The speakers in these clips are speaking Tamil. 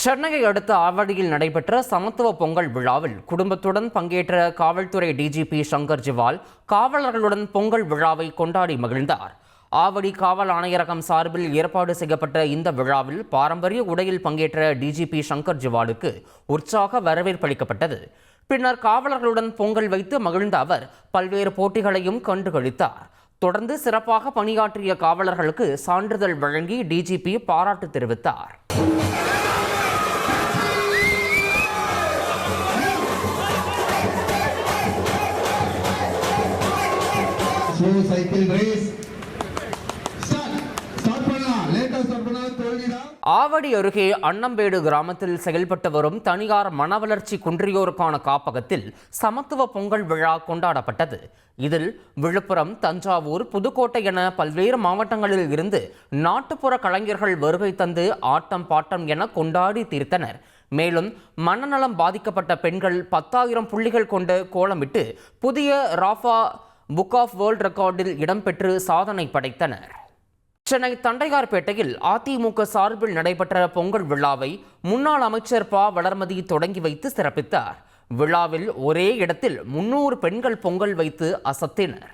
சென்னையை அடுத்த ஆவடியில் நடைபெற்ற சமத்துவ பொங்கல் விழாவில் குடும்பத்துடன் பங்கேற்ற காவல்துறை டிஜிபி சங்கர் ஜிவால் காவலர்களுடன் பொங்கல் விழாவை கொண்டாடி மகிழ்ந்தார். ஆவடி காவல் ஆணையரகம் சார்பில் ஏற்பாடு செய்யப்பட்ட இந்த விழாவில் பாரம்பரிய உடையில் பங்கேற்ற டிஜிபி சங்கர் ஜிவாலுக்கு உற்சாக வரவேற்பளிக்கப்பட்டது. பின்னர் காவலர்களுடன் பொங்கல் வைத்து மகிழ்ந்த அவர் பல்வேறு போட்டிகளையும் கண்டுகளித்தார். தொடர்ந்து சிறப்பாக பணியாற்றிய காவலர்களுக்கு சான்றிதழ் வழங்கி டிஜிபி பாராட்டு தெரிவித்தார். ஆவடி அருகே அன்னம்பேடு கிராமத்தில் செயல்பட்டு வரும் தனியார் மனவளர்ச்சி குன்றியோருக்கான காப்பகத்தில் சமத்துவ பொங்கல் விழா கொண்டாடப்பட்டது. இதில் விழுப்புரம், தஞ்சாவூர், புதுக்கோட்டை என பல்வேறு மாவட்டங்களில் இருந்து நாட்டுப்புற கலைஞர்கள் வருகை தந்து ஆட்டம் பாட்டம் என கொண்டாடி தீர்த்தனர். மேலும் மனநலம் பாதிக்கப்பட்ட பெண்கள் 10,000 புள்ளிகள் கொண்டு கோலமிட்டு புதிய ராஃபா புக் ஆஃப் வேர்ல்ட் ரெக்கார்டில் இடம்பெற்று சாதனை படைத்தனர். சென்னை தண்டையார்பேட்டையில் அதிமுக சார்பில் நடைபெற்ற பொங்கல் விழாவை முன்னாள் அமைச்சர் ப. வளர்மதி தொடங்கி வைத்து சிறப்பித்தார். விழாவில் ஒரே இடத்தில் 300 பெண்கள் பொங்கல் வைத்து அசத்தினர்.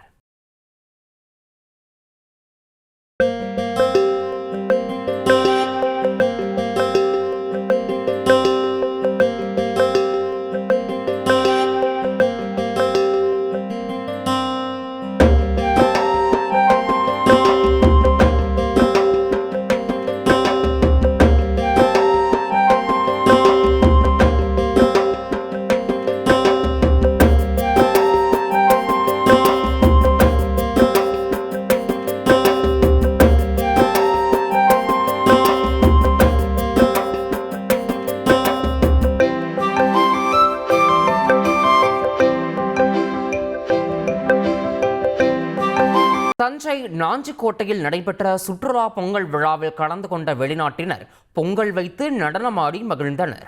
தஞ்சை நாஞ்சிக்கோட்டையில் நடைபெற்ற சுற்றுலா பொங்கல் விழாவில் கலந்து கொண்ட வெளிநாட்டினர் பொங்கல் வைத்து நடனமாடி மகிழ்ந்தனர்.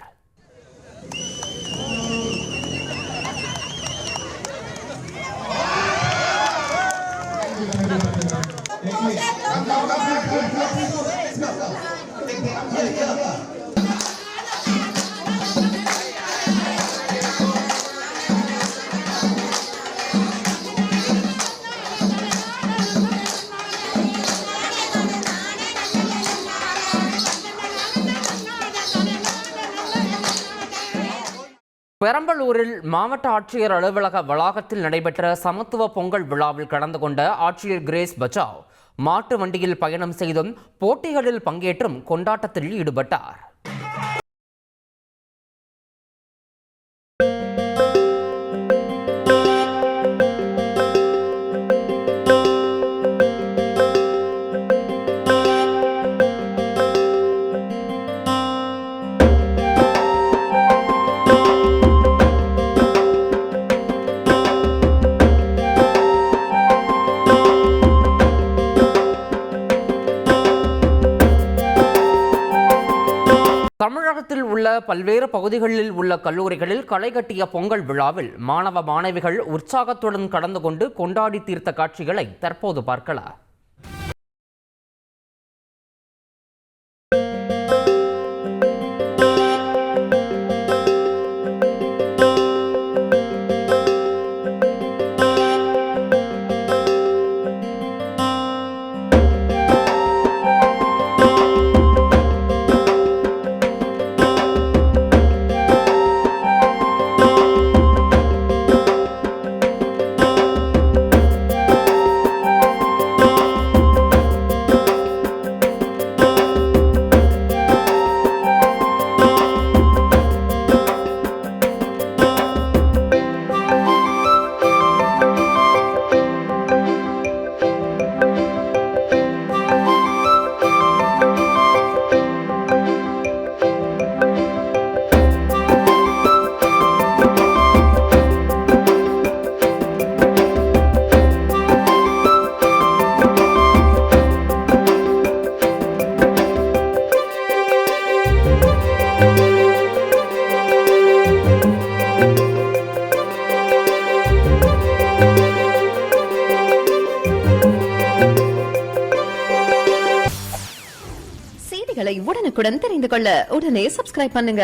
பெரம்பலூரில் மாவட்ட ஆட்சியர் அலுவலக வளாகத்தில் நடைபெற்ற சமத்துவ பொங்கல் விழாவில் கலந்து கொண்ட ஆட்சியர் கிரேஸ் பச்சாவ் மாட்டு வண்டியில் பயணம் செய்தும் போட்டிகளில் பங்கேற்றும் கொண்டாட்டத்தில் ஈடுபட்டார். தமிழகத்தில் உள்ள பல்வேறு பகுதிகளில் உள்ள கல்லூரிகளில் களை கட்டிய பொங்கல் விழாவில் மாணவ மாணவிகள் உற்சாகத்துடன் கலந்து கொண்டு கொண்டாடி தீர்த்த காட்சிகளை தற்போது பார்க்கலாம். உடனுக்குடன் தெரிந்து கொள்ள உடனே சப்ஸ்கிரைப் பண்ணுங்க.